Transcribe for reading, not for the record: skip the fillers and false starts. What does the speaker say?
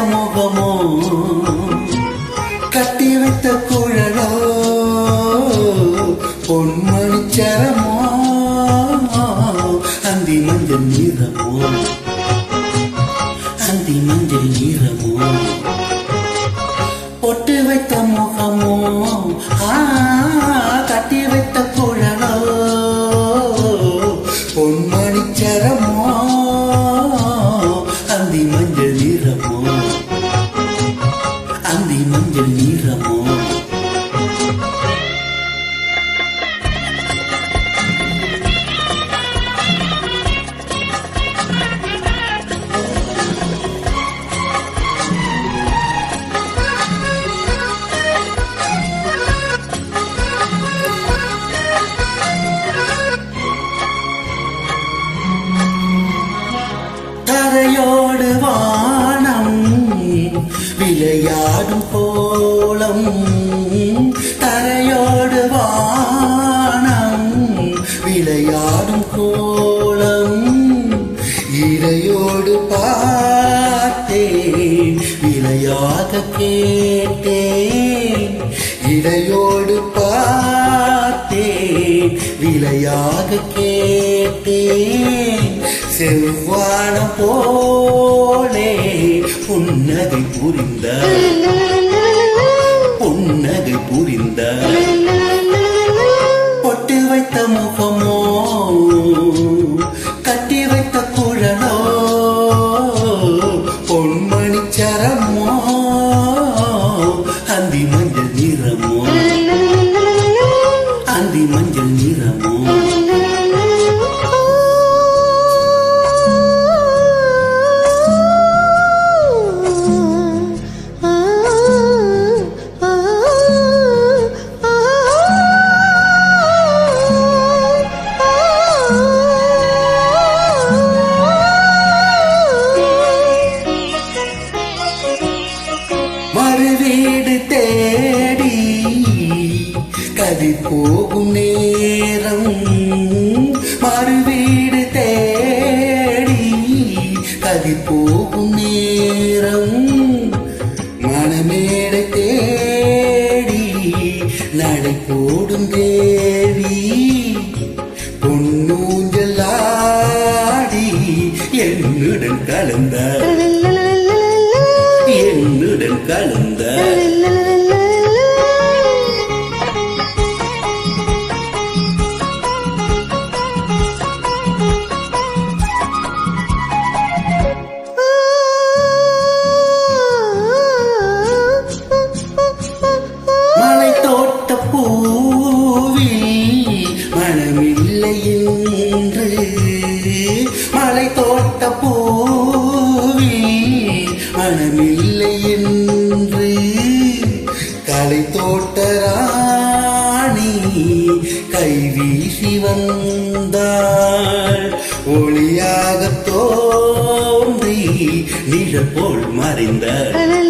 முகமோ கட்டி வைத்த குழலோ பொன்மணிச்சரமோ அந்தி மஞ்சள் நிறமோ அந்தி மஞ்சள் நிறமோ பொட்டு வைத்த முகமோ கட்டி வைத்த குழலோ பொன்மணிச்சரமோ அந்தி மஞ்சள் நிறமோ அந்தி மஞ்சள் நிறமோ தரையோடு வானம் விளையாடும் கோலம் தரையோடு வானம் விளையாடும் கோலம் இறையோடு பார்த்தேன் விளையாக கேட்டேன் இறையோடு பார்த்தேன் விளையாக கேட்டேன் செவ்வானம் போலே புன்னகை புரிந்தார் புன்னகை புரிந்தார் பொட்டு வைத்த முகமோ கட்டி வைத்த குழலோ பொன்மணிச்சரமோ அந்தி மஞ்சள் நிறமோ அந்தி மஞ்சள் நிறமோ மறுவீடு தேடி கதிர் போகும் நேரம் மறுவீடு தேடி கதிர் போகும் நேரம் மணமேடை தேடி நடை போடும் தேவி பொன்னூஞ்சலாடி என்னுடன் கலந்தார் என்னுடன் கலந்தார் மலை தோட்ட பூவில் மனமில்லை என்று மலை தோட்ட பூவில் மனமில்லை என்று கலை தோட்ட ராணி கை வீசி வந்தாள் ஒளியாக தோன்றி நிழல் போல் மறைந்தாள்